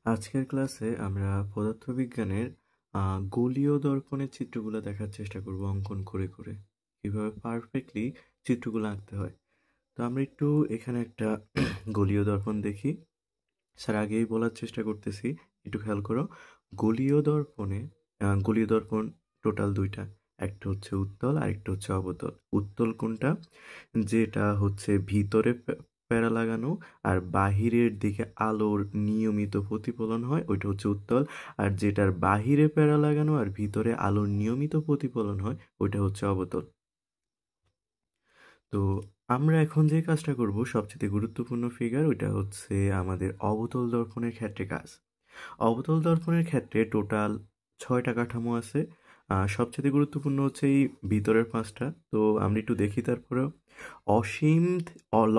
আজকের ক্লাসে আমরা পদার্থবিজ্ঞানের গোলীয় দর্পণের চিত্রগুলো দেখার চেষ্টা করব অঙ্কন করে করে কিভাবে পারফেক্টলি চিত্রগুলো আঁকতে হয়। তো আমরা একটু এখানে একটা গোলীয় দর্পণ দেখি। স্যার আগেই বলার চেষ্টা করতেছি, একটু খেয়াল করো। গোলীয় দর্পণ টোটাল দুইটা, একটা হচ্ছে উত্তল আর একটা হচ্ছে অবতল। উত্তল কোনটা? যেটা হচ্ছে ভিতরে প্যারা লাগানো আর বাহিরের দিকে আলোর নিয়মিত প্রতিফলন হয়, ওইটা হচ্ছে উত্তল। আর যেটার বাহিরে প্যারা লাগানো আর ভিতরে আলোর নিয়মিত প্রতিফলন হয়, ওইটা হচ্ছে অবতল। তো আমরা এখন যে কাজটা করব, সবচেয়ে গুরুত্বপূর্ণ ফিগার, ওইটা হচ্ছে আমাদের অবতল দর্পণের ক্ষেত্রে কাজ। অবতল দর্পণের ক্ষেত্রে টোটাল 6টা কাঠামো আছে। সবচেয়ে গুরুত্বপূর্ণ হচ্ছে এই ভিতরের 5টা। তো আমরা একটু দেখি। তারপরেও অসীম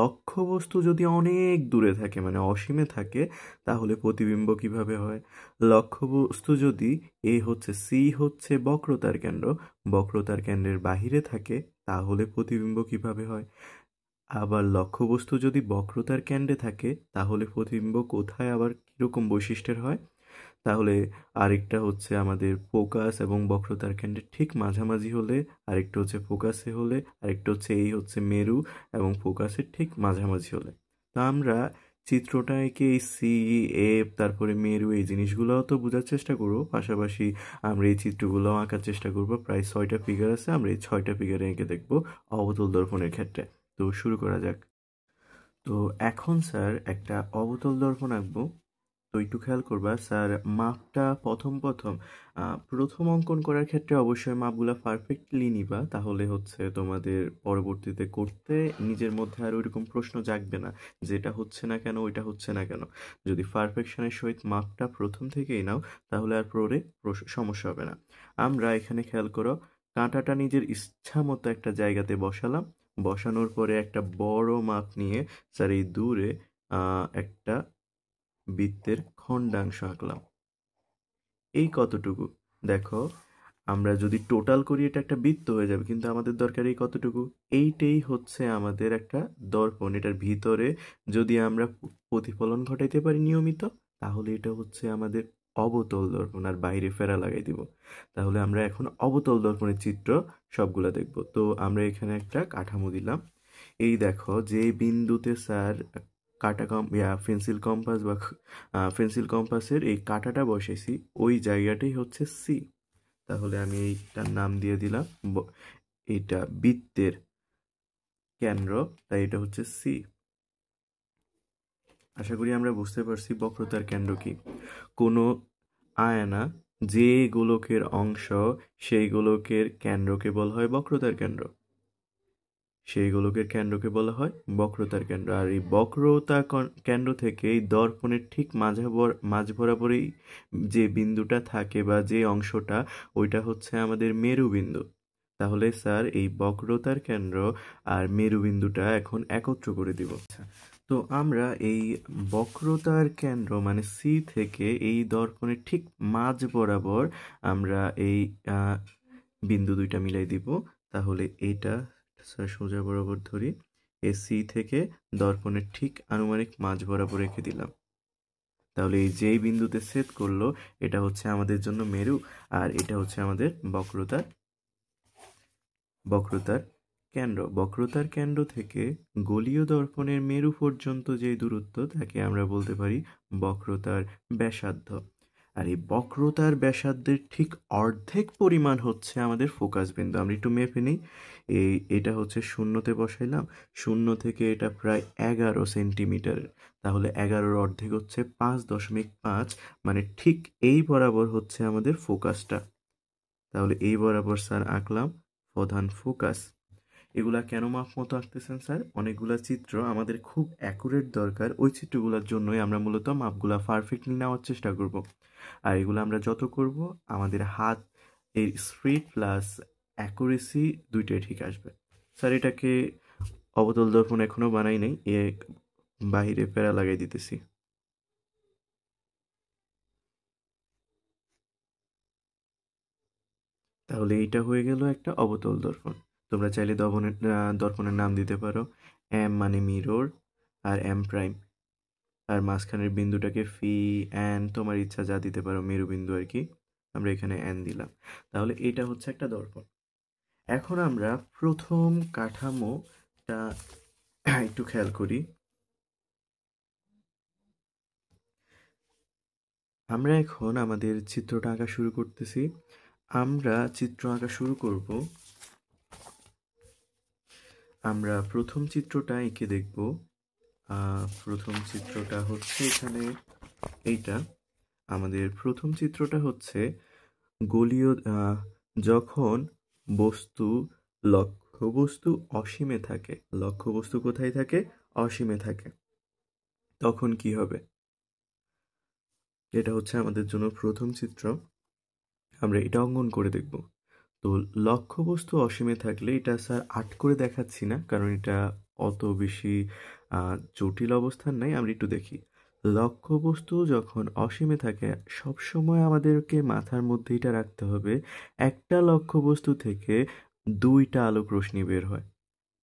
লক্ষ্যবস্তু যদি অনেক দূরে থাকে, মানে অসীমে থাকে, তাহলে প্রতিবিম্ব কিভাবে হয়? লক্ষ্যবস্তু যদি সি হচ্ছে বক্রতার কেন্দ্র, বক্রতার কেন্দ্রের বাহিরে থাকে, তাহলে প্রতিবিম্ব কিভাবে হয়? আবার লক্ষ্যবস্তু যদি বক্রতার কেন্দ্রে থাকে, তাহলে প্রতিবিম্ব কোথায় আবার কিরকম বৈশিষ্ট্যের হয়? তাহলে আরেকটা হচ্ছে আমাদের ফোকাস এবং বক্রতার কেন্দ্রের ঠিক মাঝামাঝি হলে, আরেকটা হচ্ছে ফোকাসে হলে, আরেকটা হচ্ছে মেরু এবং ফোকাসের ঠিক মাঝামাঝি হলে। তো আমরা চিত্রটা এঁকে এই সি, এফ, তারপরে মেরু, এই জিনিসগুলোও তো বোঝার চেষ্টা করবো, পাশাপাশি আমরা এই চিত্রগুলোও আঁকার চেষ্টা করবো। প্রায় 6টা ফিগার আছে, আমরা এই 6টা ফিগারে এঁকে দেখবো অবতল দর্পণের ক্ষেত্রে। তো শুরু করা যাক। তো এখন স্যার একটা অবতল দর্পণ আঁকবো। তো একটু খেয়াল করবা স্যার, মাপটা প্রথম অঙ্কন করার ক্ষেত্রে অবশ্যই মাপগুলা পারফেক্টলি নিবা, তাহলে হচ্ছে তোমাদের পরবর্তীতে করতে নিজের মধ্যে আর ওইরকম প্রশ্ন জাগবে না, যেটা হচ্ছে না কেন, ওইটা হচ্ছে না কেন। যদি পারফেকশনের সহিত মাপটা প্রথম থেকেই নাও, তাহলে আর পরে সমস্যা হবে না। আমরা এখানে খেয়াল করো, কাঁটাটা নিজের ইচ্ছা মতো একটা জায়গাতে বসালাম। বসানোর পরে একটা বড় মাপ নিয়ে স্যার এই দূরে একটা বৃত্তের খণ্ডাংশ আঁকলাম। এই কতটুকু দেখো, আমরা যদি টোটাল করি এটা একটা বৃত্ত হয়ে যাবে, কিন্তু আমাদের দরকার এই কতটুকু। এইটাই হচ্ছে আমাদের একটা দর্পণ। এটার ভিতরে যদি আমরা প্রতিফলন ঘটাইতে পারি নিয়মিত, তাহলে এটা হচ্ছে আমাদের অবতল দর্পণ, আর বাইরে ফেরা লাগাই দিব। তাহলে আমরা এখন অবতল দর্পণের চিত্র সবগুলা দেখব। তো আমরা এখানে একটা কাঠামো দিলাম। এই দেখো, যে বিন্দুতে স্যার পেন্সিল কম্পাস বা পেন্সিল কম্পাসের এই কাঁটাটা বসেছি, ওই জায়গাটাই হচ্ছে সি। তাহলে আমি এইটার নাম দিয়ে দিলাম, এটা বৃত্তের কেন্দ্র, তাই এটা হচ্ছে সি। আশা করি আমরা বুঝতে পারছি বক্রতার কেন্দ্র কি। কোনো আয়না যে গোলকের অংশ, সেই গোলকের কেন্দ্রকে বলা হয় বক্রতার কেন্দ্র। সেই গোলকের কেন্দ্রকে বলা হয় বক্রতার কেন্দ্র। আর এই বক্রতা কেন্দ্র থেকে এই দর্পণের ঠিক মাঝ বরাবরই যে বিন্দুটা থাকে বা যে অংশটা, ওইটা হচ্ছে আমাদের মেরু বিন্দু। তাহলে স্যার এই বক্রতার কেন্দ্র আর মেরু বিন্দুটা এখন একত্র করে দিব। তো আমরা এই বক্রতার কেন্দ্র মানে সি থেকে এই দর্পণের ঠিক মাঝ বরাবর আমরা এই বিন্দু দুইটা মিলাই দিব। তাহলে এইটা সোজা বরাবর ধরি, সি থেকে দর্পণের ঠিক আনুমানিক মাঝ বরাবর রেখে দিলাম। তাহলে এই যেই বিন্দুতে ছেদ করলো, এটা হচ্ছে আমাদের জন্য মেরু, আর এটা হচ্ছে আমাদের বক্রতার কেন্দ্র। বক্রতার কেন্দ্র থেকে গোলীয় দর্পণের মেরু পর্যন্ত যে দূরত্ব, তাকে আমরা বলতে পারি বক্রতার ব্যাসার্ধ। আর এই বক্রতার ব্যাসার্ধের ঠিক অর্ধেক পরিমাণ হচ্ছে আমাদের ফোকাস বিন্দু। আমরা একটু মেপে নিই। এটা হচ্ছে শূন্যতে বসাইলাম, শূন্য থেকে এটা প্রায় 11 সেন্টিমিটার। তাহলে 11-র অর্ধেক হচ্ছে 5.5, মানে ঠিক এই বরাবর হচ্ছে আমাদের ফোকাসটা। তাহলে এই বরাবর স্যার আঁকলাম প্রধান ফোকাস। এগুলা কেন মাপ মতো আঁকতেছেন স্যার? অনেকগুলা চিত্র আমাদের খুব অ্যাকুরেট দরকার, ওই চিত্রগুলোর জন্যই আমরা মূলত মাপগুলা পারফেক্টলি নেওয়ার চেষ্টা করব। আর এগুলো আমরা যত করব, আমাদের হাত এর স্পিড প্লাস অ্যাকুরেসি দুইটাই ঠিক আসবে। স্যার এটাকে অবতল দর্পণ এখনো বানাই নাই, বাহিরে প্যারা লাগাই দিতেছি। তাহলে এইটা হয়ে গেল একটা অবতল দর্পণ। তোমরা চাইলে দর্পণের নাম দিতে পারো এম মানে মিরর, আর এম প্রাইম। আর মাঝখানের বিন্দুটাকে ফি অ্যান তোমার ইচ্ছা যা দিতে পারো, মেরুবিন্দু আর কি। আমরা এখানে অ্যান দিলাম। তাহলে এটা হচ্ছে একটা দর্পণ। এখন আমরা প্রথম কাঠামোটা একটু খেয়াল করি। আমরা এখন আমাদের চিত্রটা আঁকা শুরু করতেছি। আমরা চিত্র আঁকা শুরু করব। আমরা প্রথম চিত্রটা এঁকে দেখব। প্রথম চিত্রটা হচ্ছে এখানে এইটা। আমাদের প্রথম চিত্রটা হচ্ছে গোলীয় যখন বস্তু লক্ষ্যবস্তু অসীমে থাকে, লক্ষ্যবস্তু কোথায় থাকে? অসীমে থাকে, তখন কি হবে? এটা হচ্ছে আমাদের জন্য প্রথম চিত্র। আমরা এটা অঙ্কন করে দেখব। তো লক্ষ্যবস্তু অসীমে থাকলে, এটা স্যার আর্ট করে দেখাচ্ছি না, কারণ এটা অত বেশি জটিল অবস্থান নাই। আমরা একটু দেখি। লক্ষ্যবস্তু যখন অসীমে থাকে, সবসময় আমাদেরকে মাথার মধ্যে এটা রাখতে হবে, একটা লক্ষ্যবস্তু থেকে দুইটা আলোক রশ্মি বের হয়।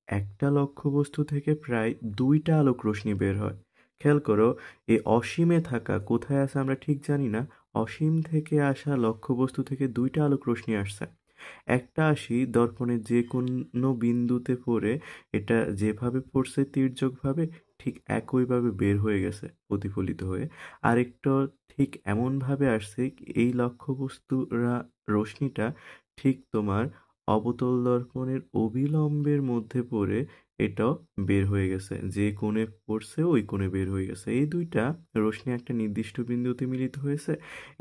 একটা লক্ষ্যবস্তু থেকে প্রায় দুইটা আলোক রশ্মি বের হয়। খেয়াল করো, এই অসীমে থাকা কোথায় আছে আমরা ঠিক জানি না। অসীম থেকে আসা লক্ষ্যবস্তু থেকে দুইটা আলোক রশ্মি আসছে। একটা আসি দর্পণের যে কোনো বিন্দুতে পড়ে, এটা যেভাবে পড়ছে তির্যকভাবে, ঠিক একইভাবে বের হয়ে গেছে প্রতিফলিত হয়ে। আরেকটা ঠিক এমনভাবে আসছে, এই লক্ষ্যবস্তুরা রশ্মিটা ঠিক তোমার অবতল দর্পণের অবিলম্বের মধ্যে পড়ে এটাও বের হয়ে গেছে। যে কোণে পড়ছে ওই কোণে বের হয়ে গেছে। এই দুইটা রশ্মি একটা নির্দিষ্ট বিন্দুতে মিলিত হয়েছে।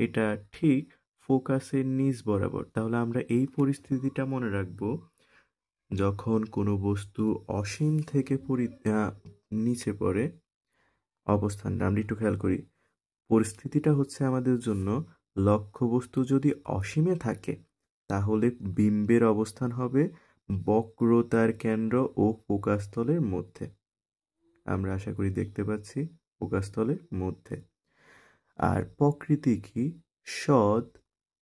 এটা ঠিক ফোকাসের নিচ বরাবর। তাহলে আমরা এই পরিস্থিতিটা মনে রাখবো, যখন কোনো বস্তু অসীম থেকে নিচে পড়ে, অবস্থানটা আমরা একটু খেয়াল করি। পরিস্থিতিটা হচ্ছে আমাদের জন্য, লক্ষ্যবস্তু যদি অসীমে থাকে তাহলে বিম্বের অবস্থান হবে বক্রতার কেন্দ্র ও ফোকাসতলের মধ্যে। আমরা আশা করি দেখতে পাচ্ছি ফোকাসতলের মধ্যে। আর প্রকৃতি কি? সৎ।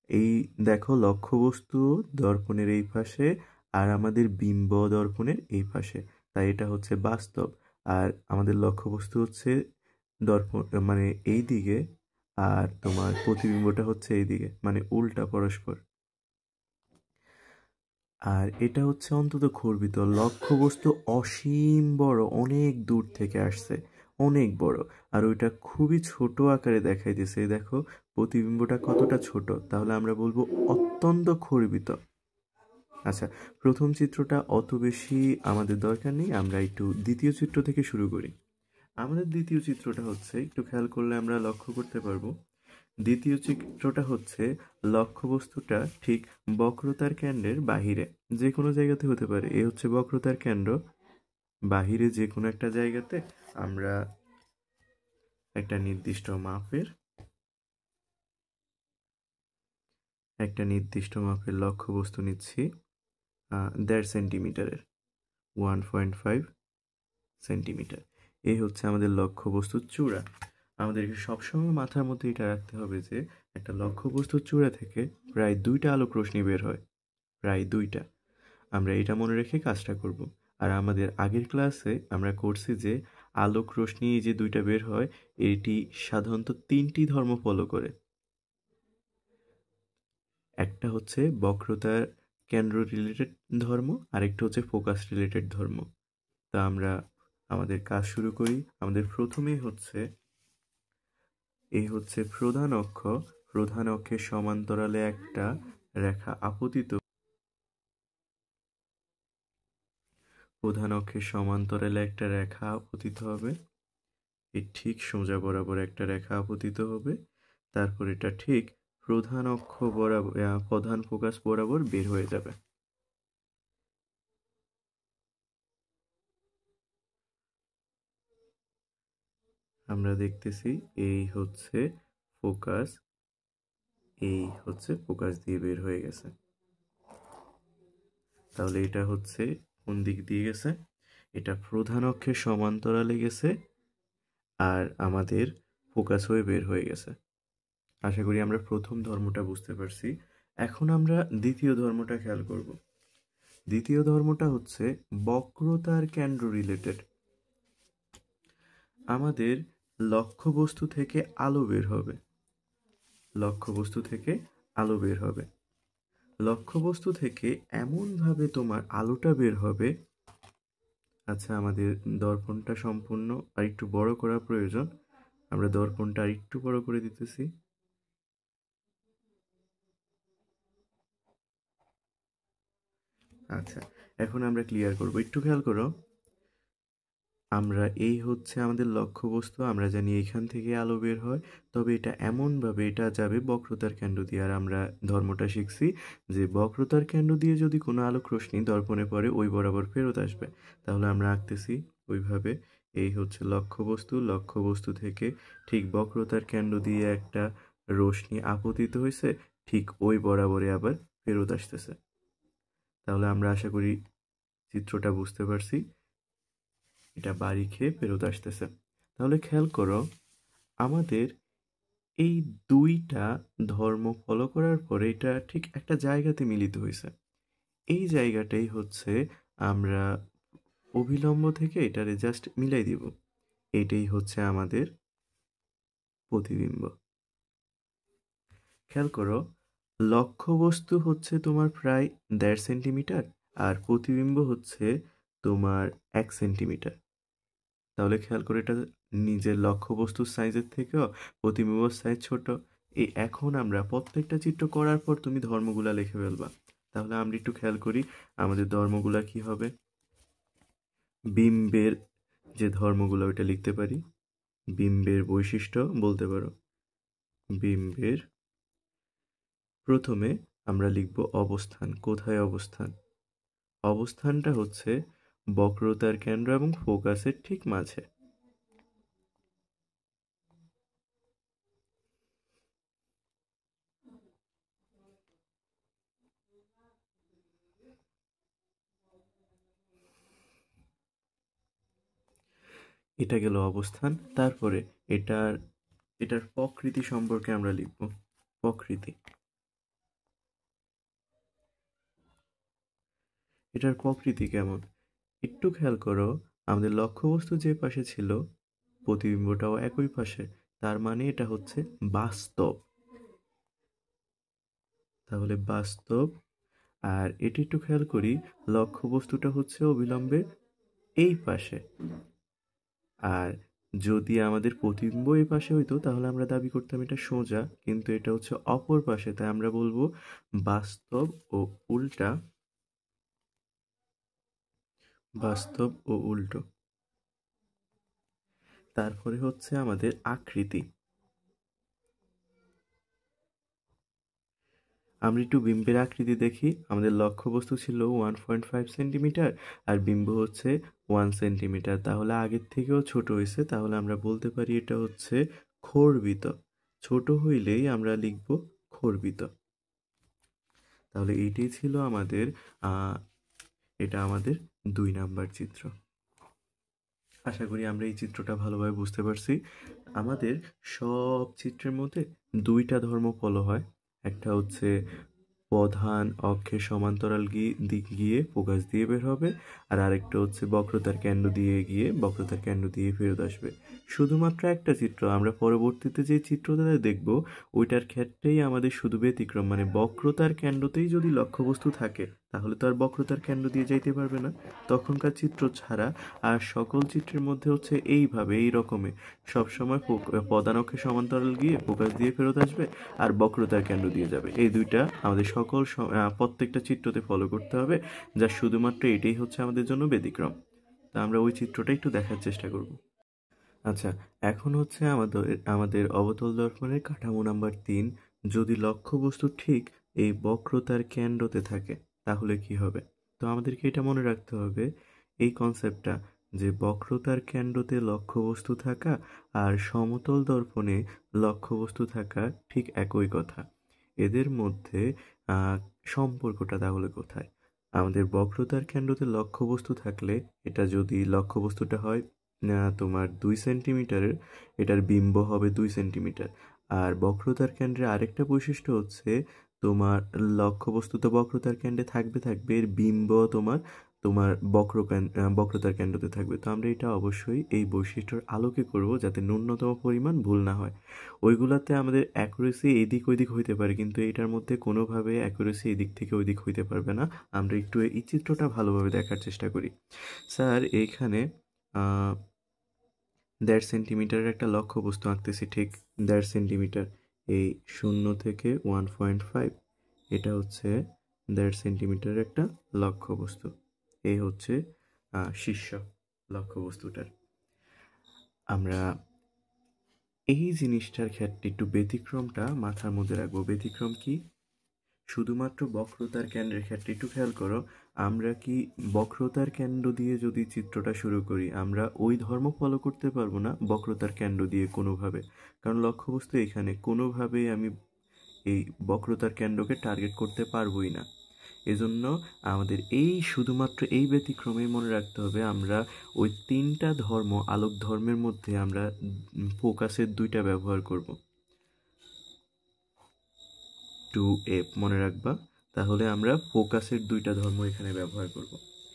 এই দেখো, লক্ষ্যবস্তু দর্পণের এই পাশে আর আমাদের বিম্ব দর্পণের এই পাশে, তাই এটা হচ্ছে বাস্তব। আর আমাদের লক্ষ্যবস্তু হচ্ছে দর্পণ মানে এই দিকে, আর তোমার প্রতিবিম্বটা হচ্ছে এই দিকে, মানে উল্টা পরস্পর। আর এটা হচ্ছে অন্তত খর্বিত লক্ষ্যবস্তু, অসীম বড়, অনেক দূর থেকে আসছে, অনেক বড়। আর ওইটা খুবই ছোট আকারে দেখাইতেছে। দেখো প্রতিবিম্বটা কতটা ছোট, তাহলে আমরা বলবো অত্যন্ত খর্বিত। আচ্ছা, প্রথম চিত্রটা অত বেশি আমাদের দরকার নেই, আমরা একটু দ্বিতীয় চিত্র থেকে শুরু করি। আমাদের দ্বিতীয় চিত্রটা হচ্ছে, একটু খেয়াল করলে আমরা লক্ষ্য করতে পারবো, দ্বিতীয় চিত্রটা হচ্ছে লক্ষ্যবস্তুটা ঠিক বক্রতার কেন্দ্রের বাহিরে, যে কোনো জায়গাতে হতে পারে। এ হচ্ছে বক্রতার কেন্দ্র, বাহিরে যে কোনো একটা জায়গাতে আমরা একটা নির্দিষ্ট মাপের লক্ষ্যবস্তু নিচ্ছি 1.5 সেন্টিমিটারের, 1.5 সেন্টিমিটার। এই হচ্ছে আমাদের লক্ষ্যবস্তুর চূড়া। আমাদেরকে সবসময় মাথার মধ্যে এটা রাখতে হবে যে একটা লক্ষ্যবস্তুর চূড়া থেকে প্রায় দুইটা আলোক রশ্মি বের হয়, প্রায় দুইটা। আমরা এটা মনে রেখে কাজটা করব। আর আমাদের আগের ক্লাসে আমরা করছি যে আলোক রশ্মি যে দুইটা বের হয়, এটি সাধারণত তিনটি ধর্ম ফলো করে। একটা হচ্ছে বক্রতার কেন্দ্র রিলেটেড ধর্ম, আরেকটা হচ্ছে ফোকাস রিলেটেড ধর্ম। তা আমরা আমাদের কাজ শুরু করি। আমাদের প্রথমেই হচ্ছে, এই হচ্ছে প্রধান অক্ষ, প্রধান অক্ষের সমান্তরালে একটা রেখা আপতিত, প্রধান অক্ষের সমান্তরালে একটা রেখা আপতিত হবে। এই ঠিক সোজা বরাবর একটা রেখা আপতিত হবে। তারপর এটা ঠিক প্রধান অক্ষ বরাবর, প্রধান ফোকাস বরাবর বের হয়ে যাবে। আমরা দেখতেছি এই হচ্ছে ফোকাস, এই হচ্ছে ফোকাস দিয়ে বের হয়ে গেছে। তাহলে এটা হচ্ছে কোন দিক দিয়ে গেছে? এটা প্রধান অক্ষের সমান্তরালে গেছে, আর আমাদের ফোকাস হয়ে বের হয়ে গেছে। আশা করি আমরা প্রথম ধর্মটা বুঝতে পারছি। এখন আমরা দ্বিতীয় ধর্মটা খেয়াল করব। দ্বিতীয় ধর্মটা হচ্ছে বক্রতার কেন্দ্র রিলেটেড। আমাদের লক্ষ্যবস্তু থেকে আলো বের হবে, লক্ষ্যবস্তু থেকে আলো বের হবে, লক্ষ্যবস্তু থেকে এমনভাবে তোমার আলোটা বের হবে। আচ্ছা, আমাদের দর্পণটা সম্পূর্ণ আরেকটু বড় করা প্রয়োজন। আমরা দর্পণটা আরেকটু বড় করে দিতেছি। আচ্ছা, এখন আমরা ক্লিয়ার করব, একটু খেয়াল করো। আমরা এই হচ্ছে আমাদের লক্ষ্যবস্তু, আমরা জানি এখান থেকে আলো বের হয়, তবে এটা এমনভাবে এটা যাবে বক্রতার কেন্দ্র দিয়ে। আর আমরা ধর্মটা শিখছি যে বক্রতার কেন্দ্র দিয়ে যদি কোনো আলোক রশ্মি দর্পণে পড়ে ওই বরাবর ফেরত আসবে। তাহলে আমরা আঁকতেছি ওইভাবে। এই হচ্ছে লক্ষ্যবস্তু, লক্ষ্যবস্তু থেকে ঠিক বক্রতার কেন্দ্র দিয়ে একটা রশ্মি আপতিত হয়েছে, ঠিক ওই বরাবরে আবার ফেরত আসতেছে। তাহলে আমরা আশা করি চিত্রটা বুঝতে পারছি। এটা বাড়ি খেয়ে ফেরত আসতেছে। তাহলে খেয়াল করো, আমাদের এই দুইটা ধর্ম ফলো করার পরে এটা ঠিক একটা জায়গাতে মিলিত হয়েছে। এই জায়গাটাই হচ্ছে আমরা অভিলম্ব থেকে এটারে জাস্ট মিলাই দিব। এটাই হচ্ছে আমাদের প্রতিবিম্ব। খেয়াল করো, লক্ষ্যবস্তু হচ্ছে তোমার প্রায় 1.5 সেন্টিমিটার আর প্রতিবিম্ব হচ্ছে তোমার 1 সেন্টিমিটার। তাহলে খেয়াল করে এটা নিজের লক্ষ্যবস্তুর সাইজের থেকেও প্রতিবিম্বর সাইজ ছোট। এই এখন আমরা প্রত্যেকটা চিত্র করার পর তুমি ধর্মগুলা লিখে ফেলবা। তাহলে আমরা একটু খেয়াল করি আমাদের ধর্মগুলা কি হবে। বিম্বের যে ধর্মগুলো ওইটা লিখতে পারি। বিম্বের বৈশিষ্ট্য বলতে পারো। বিম্বের প্রথমে আমরা লিখব অবস্থান। কোথায় অবস্থান? অবস্থানটা হচ্ছে বক্রতার কেন্দ্র এবং ফোকাসের ঠিক মাঝে। এটা গেল অবস্থান। তারপরে এটার প্রকৃতি সম্পর্কে আমরা লিখব। প্রকৃতি। এটার প্রকৃতি কেমন? একটু খেয়াল করো, আমাদের লক্ষ্যবস্তু যে পাশে ছিল প্রতিবিম্বটাও একই পাশে, তার মানে এটা হচ্ছে বাস্তব। তাহলে বাস্তব। আর এটি একটু খেয়াল করি, লক্ষ্যবস্তুটা হচ্ছে অবিলম্বের এই পাশে। আর যদি আমাদের প্রতিবিম্ব এই পাশে হইতো তাহলে আমরা দাবি করতাম এটা সোজা, কিন্তু এটা হচ্ছে অপর পাশে, তাই আমরা বলবো বাস্তব ও উল্টা। বাস্তব ও উল্টো। তারপরে হচ্ছে আমাদের আকৃতি। আমরা একটু বিম্বের আকৃতি দেখি। আমাদের লক্ষ্যবস্তু ছিল 1.5 সেন্টিমিটার আর বিম্ব হচ্ছে 1 সেন্টিমিটার। তাহলে আগের থেকেও ছোট হয়েছে। তাহলে আমরা বলতে পারি এটা হচ্ছে খর্বিত। ছোট হইলেই আমরা লিখব খর্বিত। তাহলে এইটাই ছিল আমাদের এটা আমাদের 2 নাম্বার চিত্র। আশা করি আমরা এই চিত্রটা ভালোভাবে বুঝতে পারছি। আমাদের সব চিত্রের মধ্যে 2টা ধর্ম ফলো হয়। একটা হচ্ছে প্রধান অক্ষের সমান্তরাল দিক গিয়ে ফোকাস দিয়ে বের হবে, আর আরেকটা হচ্ছে বক্রতার কেন্দ্র দিয়ে গিয়ে বক্রতার কেন্দ্র দিয়ে ফেরত আসবে। শুধুমাত্র একটা চিত্র আমরা পরবর্তীতে যে চিত্রটা দেখব ওইটার ক্ষেত্রেই আমাদের শুধু ব্যতিক্রম, মানে বক্রতার কেন্দ্রতেই যদি লক্ষ্যবস্তু থাকে তাহলে তো আর বক্রতার কেন্দ্র দিয়ে যাইতে পারবে না তখনকার চিত্র ছাড়া। আর সকল চিত্রের মধ্যে হচ্ছে এইভাবে এই রকমের সবসময় প্রধান অক্ষের সমান্তরাল গিয়ে ফোকাস দিয়ে ফেরত আসবে আর বক্রতার কেন্দ্র দিয়ে যাবে। এই দুইটা আমাদের সকল প্রত্যেকটা চিত্রতে ফলো করতে হবে, যা শুধুমাত্র এটাই হচ্ছে আমাদের জন্য ব্যতিক্রম। তা আমরা ওই চিত্রটা একটু দেখার চেষ্টা করব। আচ্ছা, এখন হচ্ছে আমাদের অবতল দর্পণের কাঠামো নাম্বার 3। যদি লক্ষ্যবস্তু ঠিক এই বক্রতার কেন্দ্রতে থাকে তাহলে কি হবে? তো আমাদেরকে এটা মনে রাখতে হবে এই কনসেপ্টটা, যে বক্রতার কেন্দ্রতে লক্ষ্যবস্তু থাকা আর সমতল দর্পণে লক্ষ্যবস্তু থাকা ঠিক একই কথা। এদের মধ্যে সম্পর্কটা তাহলে কোথায়? আমাদের বক্রতার কেন্দ্রতে লক্ষ্যবস্তু থাকলে এটা যদি লক্ষ্যবস্তুটা হয় তোমার 2 সেন্টিমিটারের, এটার বিম্ব হবে 2 সেন্টিমিটার। আর বক্রতার কেন্দ্রে আরেকটা বৈশিষ্ট্য হচ্ছে তোমার লক্ষ্যবস্তু তো বক্রতার কেন্দ্রে থাকবে, এর বিম্ব তোমার তোমার বক্রতার কেন্দ্রতে থাকবে। তো আমরা এটা অবশ্যই এই বৈশিষ্ট্যর আলোকে করব যাতে ন্যূনতম পরিমাণ ভুল না হয়। ওইগুলাতে আমাদের অ্যাকুরেসি এদিক ওইদিক হইতে পারে, কিন্তু এটার মধ্যে কোনোভাবে অ্যাকুরেসি এদিক থেকে ওইদিক হইতে পারবে না। আমরা একটু এই চিত্রটা ভালোভাবে দেখার চেষ্টা করি। স্যার এইখানে 1.5 সেন্টিমিটারের একটা লক্ষ্যবস্তু আঁকতেছি, ঠিক 1.5 সেন্টিমিটার। এই 0 থেকে 1.5, এটা হচ্ছে 1.5 সেন্টিমিটারের একটা লক্ষ্যবস্তু। এই হচ্ছে শীর্ষ লক্ষ্যবস্তুটার। আমরা এই জিনিসটার ক্ষেত্রে একটু ব্যতিক্রমটা মাথার মধ্যে রাখবো। ব্যতিক্রম কি? শুধুমাত্র বক্রতার কেন্দ্রের ক্ষেত্রে একটু খেয়াল করো, আমরা কি বক্রতার কেন্দ্র দিয়ে যদি চিত্রটা শুরু করি, আমরা ওই ধর্ম ফলো করতে পারবো না বক্রতার কেন্দ্র দিয়ে কোনোভাবে। কারণ লক্ষ্যবস্তু এখানে, কোনোভাবেই আমি এই বক্রতার কেন্দ্রকে টার্গেট করতে পারবোই না। এজন্য আমাদের এই শুধুমাত্র এই ব্যতিক্রমেই মনে রাখতে হবে, আমরা ওই 3টা ধর্ম, আলোক ধর্মের মধ্যে আমরা ফোকাসের 2টা ব্যবহার করব। 2F মনে রাখবা। তাহলে আমরা ফোকাসের 2টা ধর্ম এখানে ব্যবহার করব।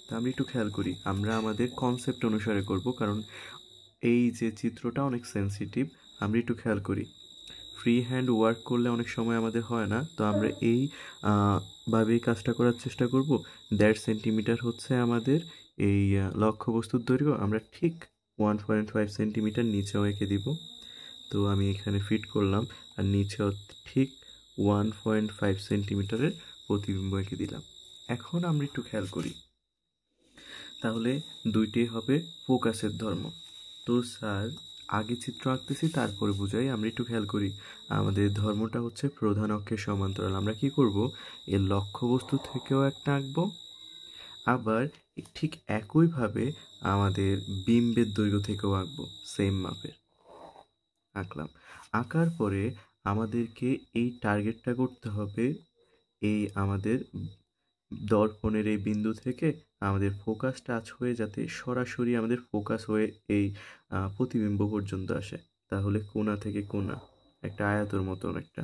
তা আমরা একটু খেয়াল করি, আমরা আমাদের কনসেপ্ট অনুসারে করব, কারণ এই যে চিত্রটা অনেক সেন্সিটিভ। আমরা একটু খেয়াল করি, ফ্রি হ্যান্ড ওয়ার্ক করলে অনেক সময় আমাদের হয় না, তো আমরা এই ভাবেই কাজটা করার চেষ্টা করব। 1.5 সেন্টিমিটার হচ্ছে আমাদের এই লক্ষ্যবস্তুর দৈর্ঘ্য, আমরা ঠিক 1.5 সেন্টিমিটার নিচেও এঁকে দিব। তো আমি এখানে ফিট করলাম, আর নিচেও ঠিক 1.5 সেন্টিমিটারের প্রতিবিম্ব এঁকে দিলাম। এখন আমরা একটু খেয়াল করি, তাহলে দুইটাই হবে ফোকাসের ধর্ম। তো স্যার আগে চিত্র আঁকতেছি, তারপরে বুঝাই। আমরা একটু খেয়াল করি, আমাদের ধর্মটা হচ্ছে প্রধান অক্ষের সমান্তরাল। আমরা কি করব, এর লক্ষ্যবস্তু থেকেও একটা আঁকবো, আবার ঠিক একইভাবে আমাদের বিম্বের দৈর্ঘ্য থেকেও আঁকবো, সেম মাপের আঁকলাম। আঁকার পরে আমাদেরকে এই টার্গেটটা করতে হবে, এই আমাদের দর্পণের এই বিন্দু থেকে আমাদের ফোকাস টাচ হয়ে যাতে সরাসরি আমাদের ফোকাস হয়ে এই প্রতিবিম্ব পর্যন্ত আসে। তাহলে কোণা থেকে কোণা, একটা আয়তর মতন একটা,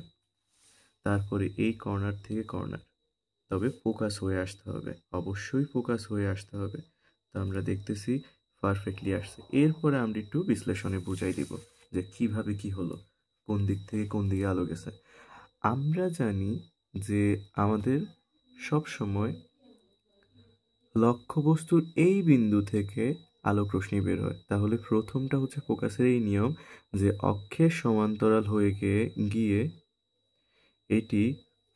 তারপরে এই কর্নার থেকে কর্নার, তবে ফোকাস হয়ে আসতে হবে, অবশ্যই ফোকাস হয়ে আসতে হবে। তো আমরা দেখতেছি পারফেক্টলি আসছে। এরপরে আমরা একটু বিশ্লেষণে বুঝাই দিব যে কিভাবে কি হলো, কোন দিক থেকে কোন দিকে আলো গেছে। আমরা জানি যে আমাদের সব সময় লক্ষ্যবস্তুর এই বিন্দু থেকে আলোক রশ্মি বের হয়। তাহলে প্রথমটা হচ্ছে ফোকাসের এই নিয়ম যে অক্ষের সমান্তরাল হয়ে গিয়ে এটি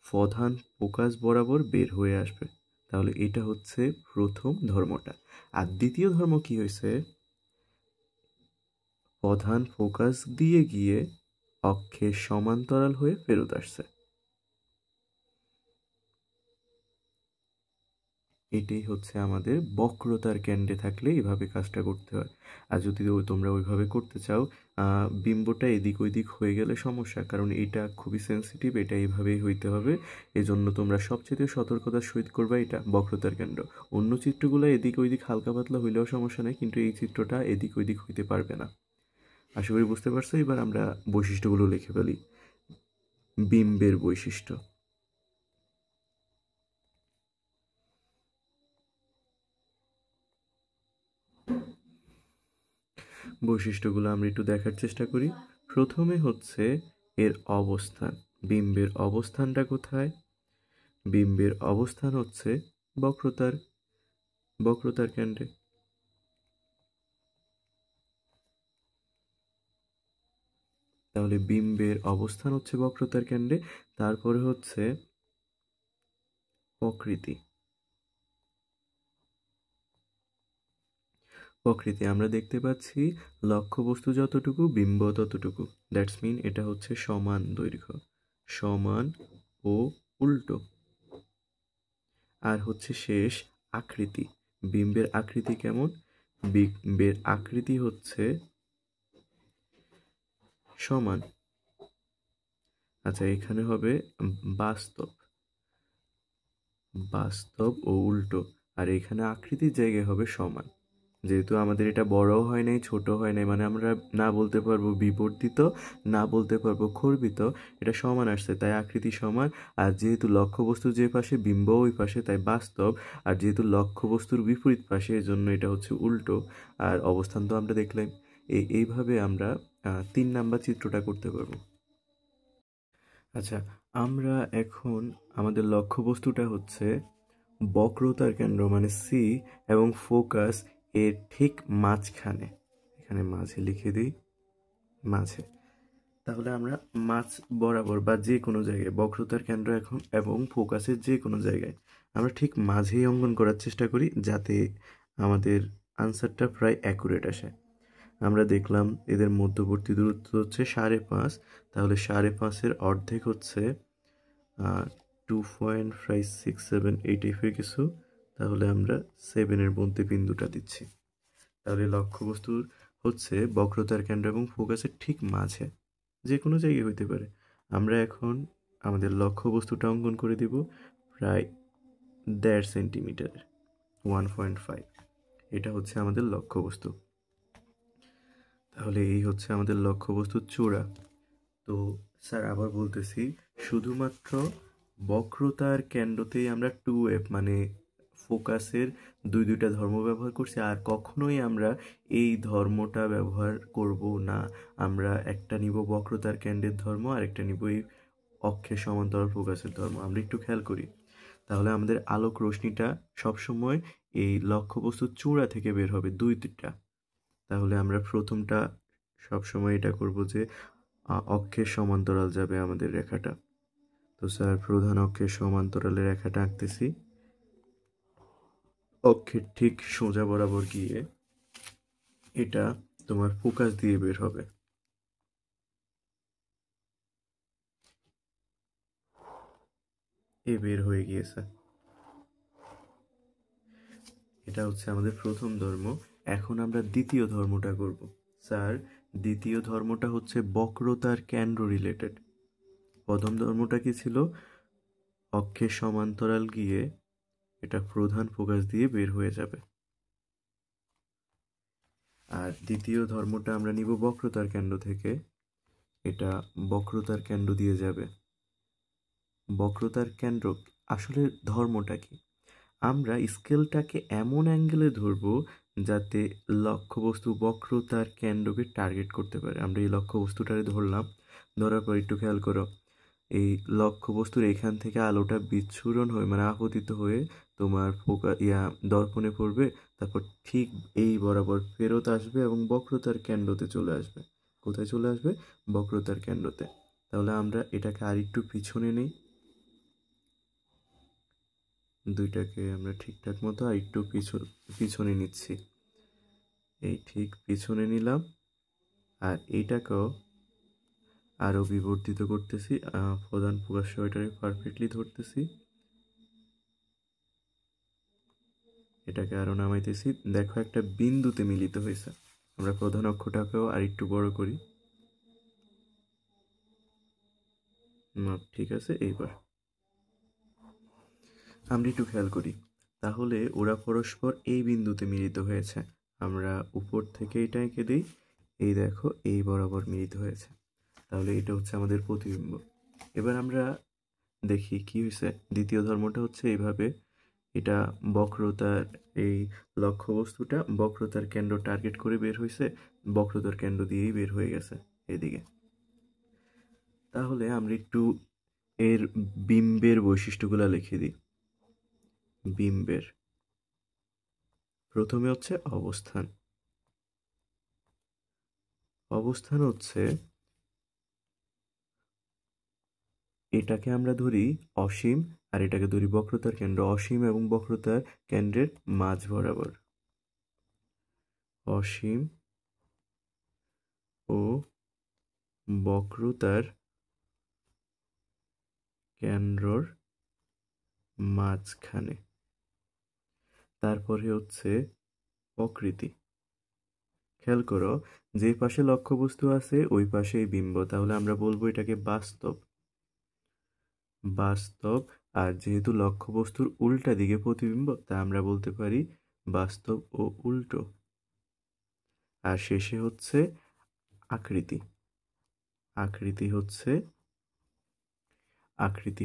প্রধান ফোকাস বরাবর বের হয়ে আসবে। তাহলে এটা হচ্ছে প্রথম ধর্মটা। আর দ্বিতীয় ধর্ম কি হয়েছে, প্রধান ফোকাস দিয়ে গিয়ে অক্ষের সমান্তরাল হয়ে ফেরত আসছে। এটাই হচ্ছে আমাদের বক্রতার কেন্দ্রে থাকলে এভাবে কাজটা করতে হয়। আর যদি তোমরা ওইভাবে করতে চাও, বিম্বটা এদিক ওইদিক হয়ে গেলে সমস্যা, কারণ এটা খুবই সেন্সিটিভ, এটা এইভাবেই হইতে হবে। এজন্য তোমরা সবচেয়ে সতর্কতার সহিত করবা এটা বক্রতার কেন্দ্র। অন্য চিত্রগুলো এদিক ওইদিক হালকা পাতলা হইলেও সমস্যা নেই, কিন্তু এই চিত্রটা এদিক ওইদিক হইতে পারবে না। আশা করি বুঝতে পারছো। এবার আমরা বৈশিষ্ট্যগুলো লিখে ফেলি। বিম্বের বৈশিষ্ট্য। বৈশিষ্ট্যগুলো আমরা একটু দেখার চেষ্টা করি। প্রথমে হচ্ছে এর অবস্থান। বিম্বের অবস্থানটা কোথায়? বিম্বের অবস্থান হচ্ছে বক্রতার কেন্দ্রে। তাহলে বিম্বের অবস্থান হচ্ছে বক্রতার কেন্দ্রে। তারপরে হচ্ছে প্রকৃতি। আমরা দেখতে পাচ্ছি লক্ষ্যবস্তু যতটুকু বিম্ব ততটুকু, দ্যাটস মিন এটা হচ্ছে সমান দৈর্ঘ্য, সমান ও উল্টো। আর হচ্ছে শেষ আকৃতি। বিম্বের আকৃতি কেমন? বিম্বের আকৃতি হচ্ছে সমান। আচ্ছা, এখানে হবে বাস্তব, বাস্তব ও উল্টো, আর এখানে আকৃতির জায়গায় হবে সমান। যেহেতু আমাদের এটা বড়ও হয় নাই ছোট হয় নাই, মানে আমরা না বলতে পারবো বিবর্তিত, না বলতে পারবো খর্বিত, এটা সমান আসছে তাই আকৃতি সমান। আর যেহেতু লক্ষ্যবস্তু যে পাশে বিম্ব ওই পাশে তাই বাস্তব, আর যেহেতু লক্ষ্যবস্তুর বিপরীত পাশে এজন্য এটা হচ্ছে উল্টো। আর অবস্থান তো আমরা দেখলাম। এইভাবে আমরা 3 নাম্বার চিত্রটা করতে পারবো। আচ্ছা, আমরা এখন আমাদের লক্ষ্যবস্তুটা হচ্ছে বক্রতার কেন্দ্র মানে সি এবং ফোকাস এর ঠিক মাঝখানে, এখানে মাঝে লিখে দিই, মাঝে। তাহলে আমরা মাঝ বরাবর বা যে কোনো জায়গায় বক্রতার কেন্দ্র এখন এবং ফোকাসের যে কোনো জায়গায় আমরা ঠিক মাঝেই অঙ্কন করার চেষ্টা করি, যাতে আমাদের আনসারটা প্রায় অ্যাকুরেট আসে। আমরা দেখলাম এদের মধ্যবর্তী দূরত্ব হচ্ছে 5.5, তাহলে 5.5-এর অর্ধেক হচ্ছে 2.567 এই টাইপের কিছু। তাহলে আমরা 7-এর মধ্যে বিন্দুটা দিচ্ছি। তাহলে লক্ষ্যবস্তুর হচ্ছে বক্রতার কেন্দ্র এবং ফোকাসের ঠিক মাঝে, যে কোনো জায়গায় হইতে পারে। আমরা এখন আমাদের লক্ষ্যবস্তুটা অঙ্কন করে দিব প্রায় 1.5 সেন্টিমিটার, 1.5। এটা হচ্ছে আমাদের লক্ষ্যবস্তু। তাহলে এই হচ্ছে আমাদের লক্ষ্যবস্তুর চূড়া। তো স্যার আবার বলতেছি, শুধুমাত্র বক্রতার কেন্দ্রতেই আমরা 2f মানে ফোকাসের দুইটা ধর্ম ব্যবহার করছি, আর কখনোই আমরা এই ধর্মটা ব্যবহার করব না। আমরা একটা নিব বক্রতার কেন্দ্রের ধর্ম, আর একটা নিব এই অক্ষের সমান্তরাল ফোকাসের ধর্ম। আমরা একটু খেয়াল করি, তাহলে আমাদের আলোক রশ্মিটা সবসময় এই লক্ষ্যবস্তুর চূড়া থেকে বের হবে দুইটা। তাহলে আমরা প্রথমটা সবসময় এটা করব যে অক্ষের সমান্তরাল যাবে আমাদের রেখাটা। তো স্যার প্রধান অক্ষের সমান্তরালে রেখাটা আঁকতেছি, অক্ষের ঠিক সোজা বরাবর গিয়ে এটা তোমার ফোকাস দিয়ে বের হবে। বের হয়ে গিয়েছে। এটা হচ্ছে আমাদের প্রথম ধর্ম। এখন আমরা দ্বিতীয় ধর্মটা করব। স্যার দ্বিতীয় ধর্মটা হচ্ছে বক্রতার কেন্দ্র রিলেটেড। প্রথম ধর্মটা কি ছিল? অক্ষের সমান্তরাল গিয়ে এটা প্রধান ফোকাস দিয়ে বের হয়ে যাবে। আর দ্বিতীয় ধর্মটা আমরা নিব বক্রতার কেন্দ্র থেকে, এটা বক্রতার কেন্দ্র দিয়ে যাবে। বক্রতার কেন্দ্র আসলে ধর্মটা কি? আমরা স্কেলটাকে এমন অ্যাঙ্গেলে ধরবো যাতে লক্ষ্যবস্তু বক্রতার কেন্দ্রকে টার্গেট করতে পারে। আমরা এই লক্ষ্যবস্তুটারে ধরলাম, ধরার পর একটু খেয়াল করো, এই লক্ষ্যবস্তুর এখান থেকে আলোটা বিচ্ছুরণ হয়ে মানে আপতিত হয়ে তোমার দর্পণে পড়বে, তারপর ঠিক এই বরাবর ফেরত আসবে এবং বক্রতার কেন্দ্রতে চলে আসবে। কোথায় চলে আসবে? বক্রতার কেন্দ্রতে। তাহলে আমরা এটাকে আরেকটু পিছনে নেই, দুইটাকে আমরা ঠিকঠাক মতো আরেকটু পিছনে নিচ্ছি। এই ঠিক পিছনে নিলাম, আর এইটাকেও আরও বিবর্ধিত করতেছি, প্রধান ফোকাস এটাকে পারফেক্টলি ধরতেছি, এটাকে আরও নামাইতেছি। দেখো একটা বিন্দুতে মিলিত হয়েছে। আমরা প্রধান অক্ষটাকেও আরেকটু বড় করি। ঠিক আছে। এইবার আমরা একটু খেয়াল করি, তাহলে ওরা পরস্পর এই বিন্দুতে মিলিত হয়েছে। আমরা উপর থেকে এটা এঁকে দিই, এই দেখো এই বরাবর মিলিত হয়েছে। তাহলে এটা হচ্ছে আমাদের প্রতিবিম্ব। এবার আমরা দেখি কি হয়েছে। দ্বিতীয় ধর্মটা হচ্ছে এইভাবে, এটা বক্রতার এই লক্ষ্যবস্তুটা বক্রতার কেন্দ্র টার্গেট করে বের হয়েছে, বক্রতার কেন্দ্র দিয়েই বের হয়ে গেছে এদিকে। তাহলে আমরা একটু এর বিম্বের বৈশিষ্ট্যগুলো লিখে দিই। বিম্বের প্রথমে হচ্ছে অবস্থান। অবস্থান হচ্ছে, এটাকে আমরা ধরি অসীম, আর এটাকে ধরি বক্রতার কেন্দ্র। অসীম এবং বক্রতার কেন্দ্রের মাঝ বরাবর। অসীম ও বক্রতার কেন্দ্রর মাঝখানে। তারপরে হচ্ছে প্রকৃতি। খেয়াল করো, যে পাশে লক্ষ্যবস্তু আছে ওই পাশেই বিম্ব, তাহলে আমরা বলবো এটাকে বাস্তব। বাস্তব। আর যেহেতু লক্ষ্যবস্তুর উল্টা দিকে প্রতিবিম্ব, তা আমরা বলতে পারি বাস্তব ও উল্টো। আর শেষে হচ্ছে আকৃতি। আকৃতি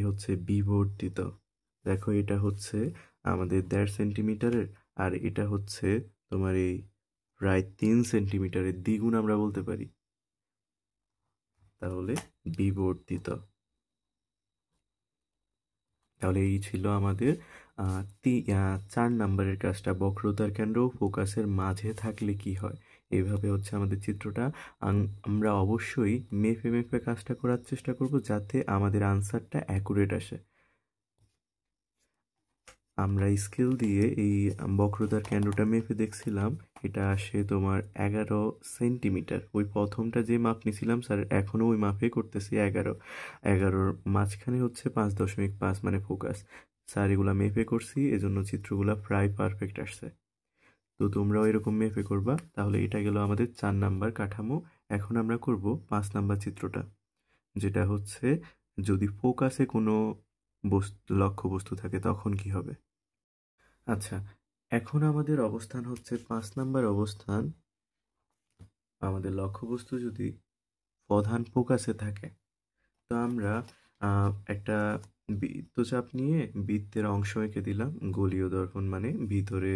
হচ্ছে বিবর্তিত। দেখো এটা হচ্ছে আমাদের 1.5 সেন্টিমিটারের, আর এটা হচ্ছে তোমার এই প্রায় 3 সেন্টিমিটারের, দ্বিগুণ আমরা বলতে পারি। তাহলে বিবর্তিত। তাহলে এই ছিল আমাদের 4 নাম্বারের কাজটা, বক্রতার কেন্দ্র ফোকাসের মাঝে থাকলে কি হয়। এইভাবে হচ্ছে আমাদের চিত্রটা। আমরা অবশ্যই মেপে মেপে কাজটা করার চেষ্টা করব যাতে আমাদের আনসারটা অ্যাকুরেট আসে। আমরা স্কেল দিয়ে এই বক্রতার কেন্দ্রটা মেপে দেখছিলাম, এটা আসে তোমার 11 সেন্টিমিটার। ওই প্রথমটা যে মাপ নিছিলাম স্যার, এখনও ওই মাপে করতেছি। 11 মাঝখানে হচ্ছে 5.5 মানে ফোকাস। স্যার এগুলা মেপে করছি, এজন্য চিত্রগুলা প্রায় পারফেক্ট আসছে। তো তোমরাও এরকম মেপে করবা। তাহলে এটা গেল আমাদের 4 নাম্বার কাঠামো। এখন আমরা করব 5 নাম্বার চিত্রটা, যেটা হচ্ছে যদি ফোকাসে কোনো লক্ষ্যবস্তু থাকে তখন কি হবে। আচ্ছা, এখন আমাদের অবস্থান হচ্ছে 5 নাম্বার অবস্থান। আমাদের লক্ষ্যবস্তু যদি প্রধান ফোকাসে থাকে, তো আমরা একটা বৃত্তচাপ নিয়ে বৃত্তের অংশ এঁকে দিলাম। গোলীয় দর্পণ মানে ভিতরে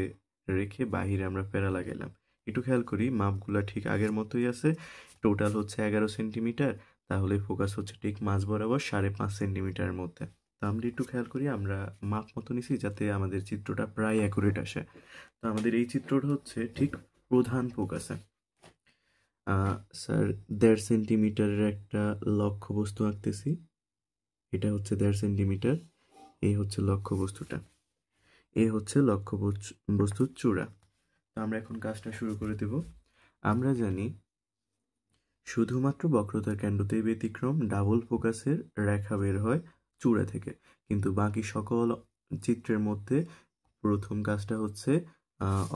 রেখে বাহিরে আমরা প্যারালা গেলাম। একটু খেয়াল করি মাপগুলা ঠিক আগের মতোই আছে। টোটাল হচ্ছে 11 সেন্টিমিটার, তাহলে ফোকাস হচ্ছে ঠিক মাঝ বরাবর 5.5 সেন্টিমিটারের মধ্যে। তো আমরা একটু খেয়াল করি, আমরা মাপ মতো নিছি যাতে আমাদের চিত্রটা প্রায় অ্যাকুরেট আসে। তো আমাদের এই চিত্রটা হচ্ছে ঠিক প্রধান ফোকাসে। স্যার 1.5 সেন্টিমিটারের একটা লক্ষ্যবস্তু আঁকতেছি। এটা হচ্ছে 1.5 সেন্টিমিটার। এই হচ্ছে লক্ষ্যবস্তুটা, এই হচ্ছে লক্ষ্যবস্তুর চূড়া। তো আমরা এখন কাজটা শুরু করে দেব। আমরা জানি শুধুমাত্র বক্রতার কেন্দ্রতেই ব্যতিক্রম, ডাবল ফোকাসের রেখা বের হয় চূড়া থেকে। কিন্তু বাকি সকল চিত্রের মধ্যে প্রথম কাজটা হচ্ছে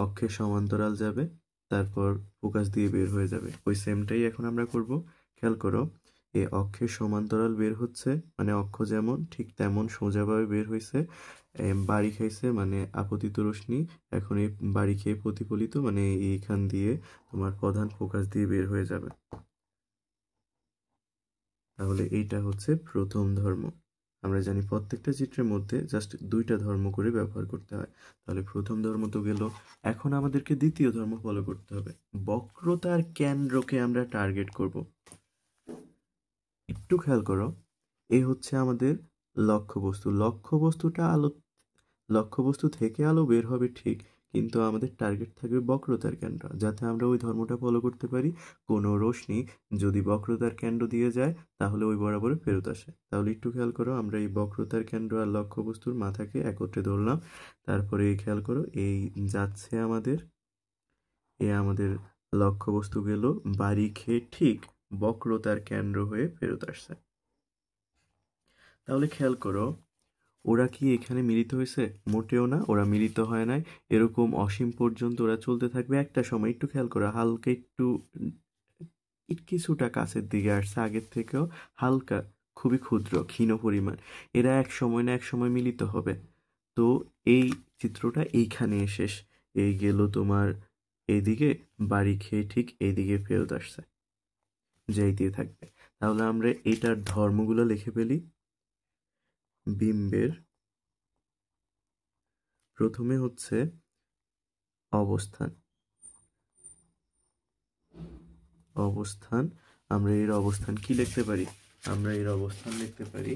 অক্ষের সমান্তরাল যাবে, তারপর ফোকাস দিয়ে বের হয়ে যাবে। ওই সেমটাই এখন আমরা করব। খেয়াল করো, এই অক্ষের সমান্তরাল বের হচ্ছে, মানে অক্ষ যেমন ঠিক তেমন সোজাভাবে বের হয়েছে। বাড়ি খাইছে মানে আপতিত রশ্মি, এখন এই বাড়ি খেয়ে প্রতিফলিত মানে এইখান দিয়ে তোমার প্রধান ফোকাস দিয়ে বের হয়ে যাবে। তাহলে এইটা হচ্ছে প্রথম ধর্ম। আমরা জানি প্রত্যেকটা চিত্রের মধ্যে জাস্ট 2টা ধর্ম করে ব্যবহার করতে হয়। তাহলে প্রথম ধর্ম তো গেল। এখন আমাদেরকে দ্বিতীয় ধর্ম ফলো করতে হবে। বক্রতার কেন্দ্রকে আমরা টার্গেট করব। একটু খেয়াল করো, এই হচ্ছে আমাদের লক্ষ্যবস্তু। লক্ষ্যবস্তু থেকে আলো বের হবে ঠিক, কিন্তু আমাদের টার্গেট থাকবে বক্রতার কেন্দ্র, যাতে আমরা ওই ধর্মটা ফলো করতে পারি। কোনো রশ্মি যদি বক্রতার কেন্দ্র দিয়ে যায় তাহলে ওই বরাবর ফেরত আসে। তাহলে একটু খেয়াল করো, আমরা এই বক্রতার কেন্দ্র আর লক্ষ্যবস্তুর মাথাকে একত্রে ধরলাম। তারপরে খেয়াল করো, এই যাচ্ছে আমাদের লক্ষ্যবস্তু গেল বাড়ি খেয়ে ঠিক বক্রতার কেন্দ্র হয়ে ফেরত আসছে। তাহলে খেয়াল করো, ওরা কি এখানে মিলিত হয়েছে? মোটেও না, ওরা মিলিত হয় নাই। এরকম অসীম পর্যন্ত ওরা চলতে থাকবে। একটা সময় একটু খেয়াল করো, হালকা একটু কিছুটা কাছের দিকে আসছে আগের থেকেও, হালকা, খুবই ক্ষুদ্র ক্ষীণ পরিমাণ। এরা এক সময় না এক সময় মিলিত হবে। তো এই চিত্রটা এইখানে শেষ। এই গেল তোমার এইদিকে, বাড়ি খেয়ে ঠিক এইদিকে ফেরত আসছে, যাইতে থাকবে। তাহলে আমরা এটার ধর্মগুলো লিখে ফেলি। বিম্বের প্রথমে হচ্ছে অবস্থান। আমরা এর অবস্থান কি লিখতে পারি? আমরা এর অবস্থান লিখতে পারি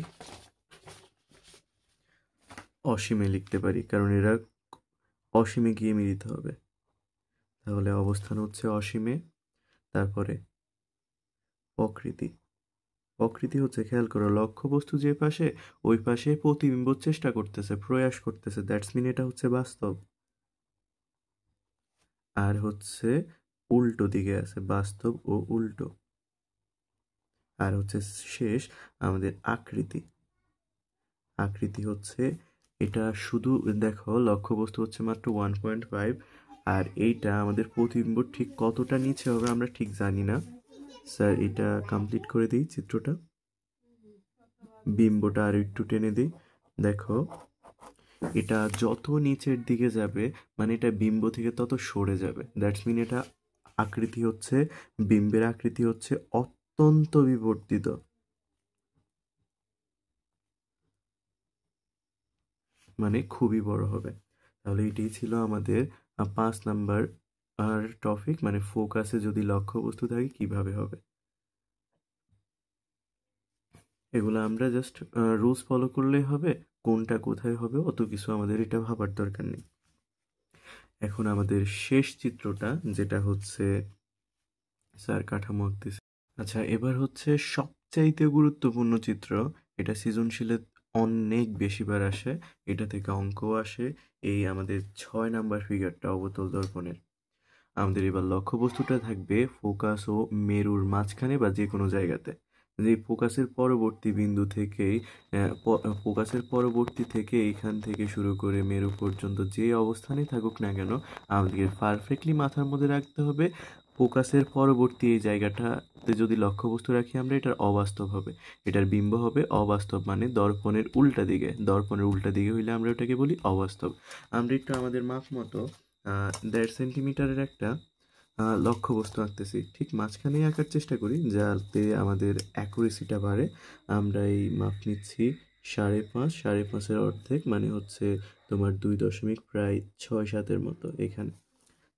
অসীমে লিখতে পারি, কারণ এরা অসীমে গিয়ে মিলিত হবে। তাহলে অবস্থান হচ্ছে অসীমে। তারপরে প্রকৃতি হচ্ছে, খেয়াল করো, লক্ষ্যবস্তু যে পাশে ওই পাশে প্রতিবিম্ব চেষ্টা করতেছে, প্রয়াস করতেছে, দ্যাটস মিন এটা হচ্ছে বাস্তব। আর হচ্ছে উল্টো দিকে আছে, বাস্তব ও উল্টো। আর হচ্ছে শেষ আমাদের আকৃতি হচ্ছে এটা শুধু দেখো, লক্ষ্যবস্তু হচ্ছে মাত্র 1.5, আর এইটা আমাদের প্রতিবিম্ব ঠিক কতটা নিচে হবে আমরা ঠিক জানি না। স্যার এটা কমপ্লিট করে দিই চিত্রটা, বিম্বটা আর একটু টেনে দিই। দেখো এটা যত নিচের দিকে যাবে মানে এটা বিম্ব থেকে তত সরে যাবে, দ্যাটস মিন এটা আকৃতি হচ্ছে, বিম্বের আকৃতি হচ্ছে অত্যন্ত বিবর্তিত, মানে খুবই বড় হবে। তাহলে এটাই ছিল আমাদের 5 নাম্বার আর টপিক, মানে ফোকাসে যদি লক্ষ্যবস্তু থাকে কিভাবে হবে। এগুলো আমরা জাস্ট রুলস ফলো করলেই হবে, কোনটা কোথায় হবে অত কিছু আমাদের এটা ভাবার দরকার নেই। এখন আমাদের শেষ চিত্রটা, যেটা হচ্ছে স্যার কাঠামো আঁকতেছে। আচ্ছা, এবার হচ্ছে সবচাইতে গুরুত্বপূর্ণ চিত্র। এটা সৃজনশীলে অনেক বেশিবার আসে, এটা থেকে অঙ্কও আসে। এই আমাদের 6 নাম্বার ফিগারটা অবতল দর্পণের। আমাদের এবার লক্ষ্যবস্তুটা থাকবে ফোকাস ও মেরুর মাঝখানে বা যে কোনো জায়গাতে। যে ফোকাসের পরবর্তী বিন্দু থেকেই ফোকাসের পরবর্তী থেকে এইখান থেকে শুরু করে মেরু পর্যন্ত যে অবস্থানে থাকুক না কেন, আমাদেরকে পারফেক্টলি মাথার মধ্যে রাখতে হবে ফোকাসের পরবর্তী এই জায়গাটাতে যদি লক্ষ্যবস্তু রাখি আমরা, এটার অবাস্তব হবে, এটার বিম্ব হবে অবাস্তব, মানে দর্পণের উল্টা দিকে। দর্পণের উল্টা দিকে হইলে আমরা ওটাকে বলি অবাস্তব। আমরা একটু আমাদের মাপ মতো 1.5 সেন্টিমিটারের একটা লক্ষ্যবস্তু আঁকতেছি, ঠিক মাঝখানেই আঁকার চেষ্টা করি যাতে আমাদের অ্যাকুরেসিটা বাড়ে। আমরা এই মাপ নিচ্ছি 5.5, 5.5-এর অর্ধেক মানে হচ্ছে তোমার 2.6-7 মতো এখানে।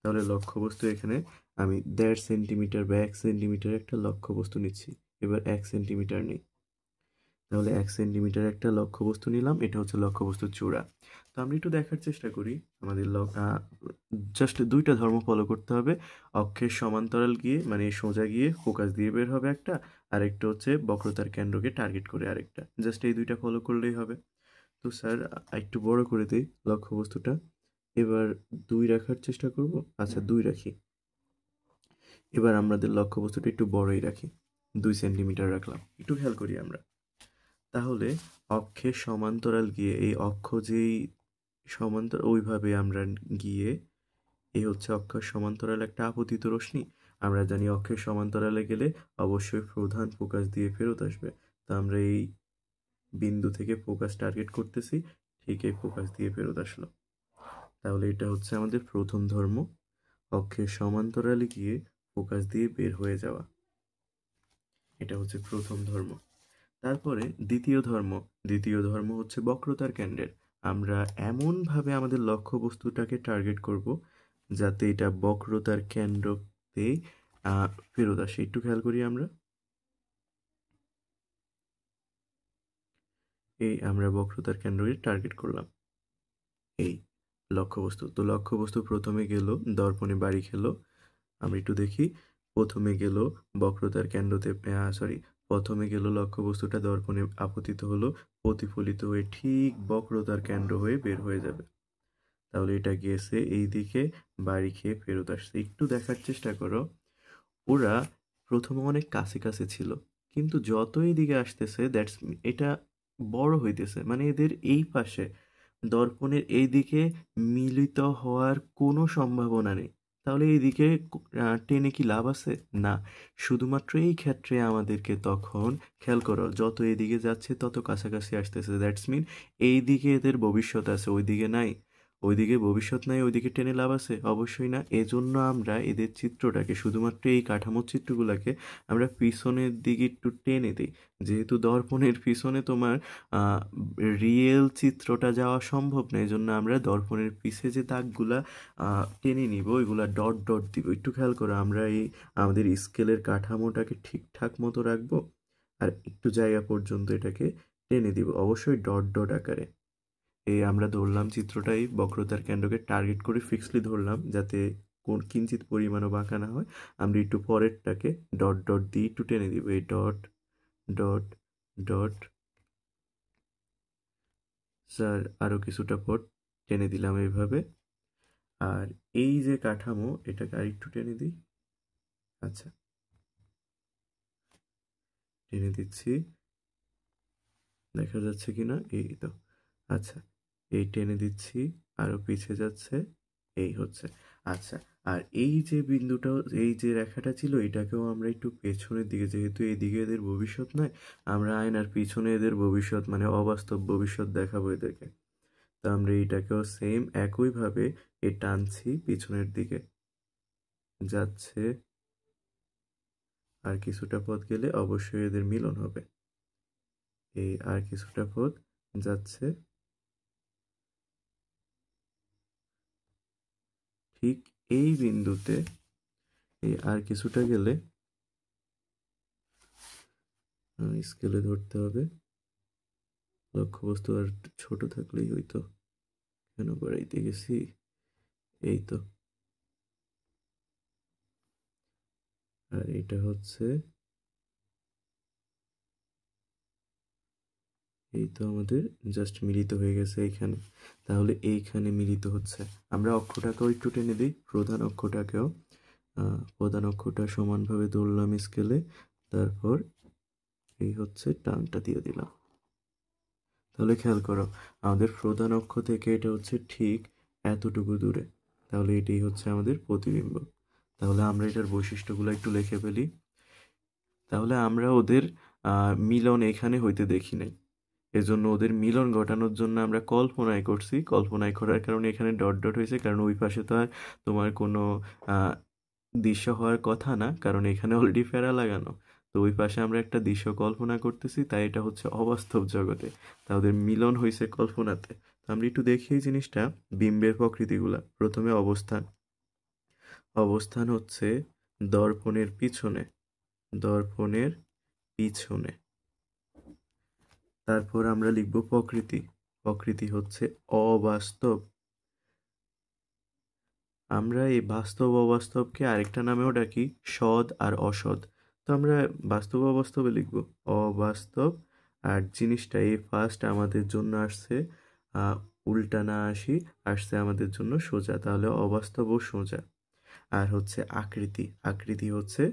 তাহলে লক্ষ্যবস্তু এখানে আমি 1.5 সেন্টিমিটার বা 1 সেন্টিমিটার একটা লক্ষ্যবস্তু নিচ্ছি। এবার 1 সেন্টিমিটার নিই, তাহলে 1 সেন্টিমিটার একটা লক্ষ্যবস্তু নিলাম, এটা হচ্ছে লক্ষ্যবস্তুর চূড়া। তো আমরা একটু দেখার চেষ্টা করি, আমাদের জাস্ট 2টা ধর্ম ফলো করতে হবে। অক্ষের সমান্তরাল গিয়ে মানে সোজা গিয়ে ফোকাস দিয়ে বের হবে একটা, আরেকটা হচ্ছে বক্রতার কেন্দ্রকে টার্গেট করে আরেকটা। জাস্ট এই 2টা ফলো করলেই হবে। তো স্যার একটু বড় করে দিই লক্ষ্যবস্তুটা। এবার 2 রাখার চেষ্টা করব। আচ্ছা 2 রাখি। এবার আমাদের লক্ষ্যবস্তুটা একটু বড়ই রাখি, 2 সেন্টিমিটার রাখলাম। একটু খেয়াল করি আমরা। তাহলে অক্ষের সমান্তরাল গিয়ে এই অক্ষ যেই সমান্তরাল ওইভাবে আমরা গিয়ে, এই হচ্ছে অক্ষের সমান্তরাল একটা আপতিত রশ্মি। আমরা জানি অক্ষের সমান্তরালে গেলে অবশ্যই প্রধান ফোকাস দিয়ে ফেরত আসবে। তা আমরা এই বিন্দু থেকে ফোকাস টার্গেট করতেছি, ঠিক এই ফোকাস দিয়ে ফেরত আসলো। তাহলে এটা হচ্ছে আমাদের প্রথম ধর্ম, অক্ষের সমান্তরালে গিয়ে ফোকাস দিয়ে বের হয়ে যাওয়া। এটা হচ্ছে প্রথম ধর্ম। তারপরে দ্বিতীয় ধর্ম হচ্ছে বক্রতার কেন্দ্রের। আমরা এমনভাবে আমাদের লক্ষ্যবস্তুটাকে টার্গেট করব যাতে এটা বক্রতার কেন্দ্রতে ফেরত আসে। একটু খেয়াল করি আমরা, এই আমরা বক্রতার কেন্দ্রকে টার্গেট করলাম এই লক্ষ্যবস্তু। তো লক্ষ্যবস্তু প্রথমে গেল, দর্পণে বাড়ি খেলো। আমরা একটু দেখি, প্রথমে গেল বক্রতার কেন্দ্রতে, প্রথমে গেল লক্ষ্যবস্তুটা দর্পণে আপতিত হলো, প্রতিফলিত হয়ে ঠিক বক্রতার কেন্দ্র হয়ে বের হয়ে যাবে। তাহলে এটা গিয়েছে এই দিকে, বাড়ি খেয়ে ফেরত আসছে। একটু দেখার চেষ্টা করো, ওরা প্রথমে অনেক কাছে কাছে ছিল, কিন্তু যত এইদিকে আসতেছে এটা বড় হইতেছে, মানে এদের এই পাশে দর্পণের এই দিকে মিলিত হওয়ার কোনো সম্ভাবনা নেই। তাহলে এইদিকে টেনে কি লাভ আছে? না। শুধুমাত্র এই ক্ষেত্রে আমাদেরকে তখন খেয়াল করো, যত এদিকে যাচ্ছে তত কাছাকাছি আসতেছে, দ্যাটস মিন এই দিকে এদের ভবিষ্যৎ আছে, ওইদিকে নাই। ওইদিকে ভবিষ্যৎ নাই, ওইদিকে টেনে লাভ আছে? অবশ্যই না। এজন্য আমরা এদের চিত্রটাকে, শুধুমাত্র এই কাঠামোর চিত্রগুলোকে আমরা পিছনের দিকে একটু টেনে দিই। যেহেতু দর্পণের পিছনে তোমার রিয়েল চিত্রটা যাওয়া সম্ভব না, এজন্য আমরা দর্পণের পিছে যে দাগগুলা টেনে নিব, এগুলা ডট ডট দিব। একটু খেয়াল করো, আমরা এই আমাদের স্কেলের কাঠামোটাকে ঠিকঠাক মতো রাখবো, আর একটু জায়গা পর্যন্ত এটাকে টেনে দিব, অবশ্যই ডট ডট আকারে। এই আমরা ধরলাম চিত্রটা এই বক্রতার কেন্দ্রকে টার্গেট করে ফিক্সলি ধরলাম, যাতে কোন কিঞ্চিত পরিমাণও বাঁকা না হয়। আমরা একটু পরেরটাকে ডট ডট দিয়ে একটু টেনে দিব, এই ডট ডট ডট। স্যার আরও কিছুটা পর টেনে দিলাম এইভাবে। আর এই যে কাঠামো, এটাকে আর একটু টেনে দিই। আচ্ছা, টেনে দিচ্ছি, দেখা যাচ্ছে কিনা, এই তো। আচ্ছা, এই টেনে দিচ্ছি, আরো পিছে যাচ্ছে, এই হচ্ছে। আচ্ছা, আর এই যে বিন্দুটা, এই যে রেখাটা ছিল, এটাকেও আমরা একটু পেছনের দিকে, যেহেতু এইদিকে এদের ভবিষ্যৎ নয়, আমরা আয়নার পিছনে এদের ভবিষ্যৎ মানে অবাস্তব ভবিষ্যৎ দেখাবো এদেরকে। তো আমরা এইটাকেও সেম একইভাবে টানছি পিছনের দিকে। যাচ্ছে, আর কিছুটা পথ গেলে অবশ্যই এদের মিলন হবে। এই আর কিছুটা পথ যাচ্ছে, ঠিক এই বিন্দুতে এই আর কিছুটা গেলে স্কেলে ধরতে হবে। লক্ষ্যবস্তু আর ছোট থাকলেই হইতো, কেন বাড়াইতে গেছি? এই তো। আর এটা হচ্ছে, এই তো আমাদের জাস্ট মিলিত হয়ে গেছে এইখানে। তাহলে এইখানে মিলিত হচ্ছে। আমরা অক্ষটাকেও একটু টেনে দিই, প্রধান অক্ষটাকেও। প্রধান অক্ষটা সমানভাবে ধরলাম স্কেলে, তারপর এই হচ্ছে টানটা দিয়ে দিলাম। তাহলে খেয়াল করো, আমাদের প্রধান অক্ষ থেকে এটা হচ্ছে ঠিক এতটুকু দূরে। তাহলে এটাই হচ্ছে আমাদের প্রতিবিম্ব। তাহলে আমরা এটার বৈশিষ্ট্যগুলো একটু লিখে ফেলি। তাহলে আমরা ওদের মিলন এখানে হইতে দেখি নাই, এজন্য ওদের মিলন ঘটানোর জন্য আমরা কল্পনায় করছি। কল্পনায় করার কারণে এখানে ডট ডট হয়েছে, কারণ ওই পাশে তো আর তোমার কোনো দৃশ্য হওয়ার কথা না, কারণ এখানে অলরেডি ফেরা লাগানো। তো ওই পাশে আমরা একটা দৃশ্য কল্পনা করতেছি, তাই এটা হচ্ছে অবাস্তব জগতে। তা ওদের মিলন হয়েছে কল্পনাতে। তো আমরা একটু দেখি এই জিনিসটা, বিম্বের প্রকৃতিগুলা। প্রথমে অবস্থান। অবস্থান হচ্ছে দর্পণের পিছনে, দর্পণের পিছনে। তারপর আমরা লিখব প্রকৃতি। প্রকৃতি হচ্ছে অবাস্তব। আমরা এই বাস্তব অবাস্তবকে আরেকটা নামেও ডাকি সৎ আর অসৎ। তো আমরা বাস্তব অবাস্তবে লিখব অবাস্তব। আর জিনিসটা এই ফার্স্ট আমাদের জন্য আসছে উল্টা না আসি, আসছে আমাদের জন্য সোজা, তাহলে অবাস্তব ও সোজা। আর হচ্ছে আকৃতি। আকৃতি হচ্ছে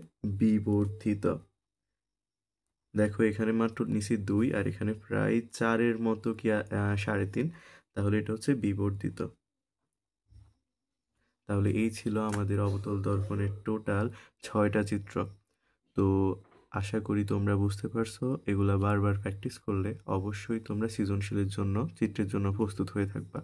বিবর্ধিত। দেখো এখানে মাত্র নিচে 2 আর এখানে প্রায় 4-এর মতো কি 3.5, তাহলে এটা হচ্ছে বিবর্ধিত। তাহলে এই ছিল আমাদের অবতল দর্পণের টোটাল 6টা চিত্র। তো আশা করি তোমরা বুঝতে পারছো। এগুলা বারবার প্র্যাকটিস করলে অবশ্যই তোমরা সৃজনশীলের জন্য, চিত্রের জন্য প্রস্তুত হয়ে থাকবা।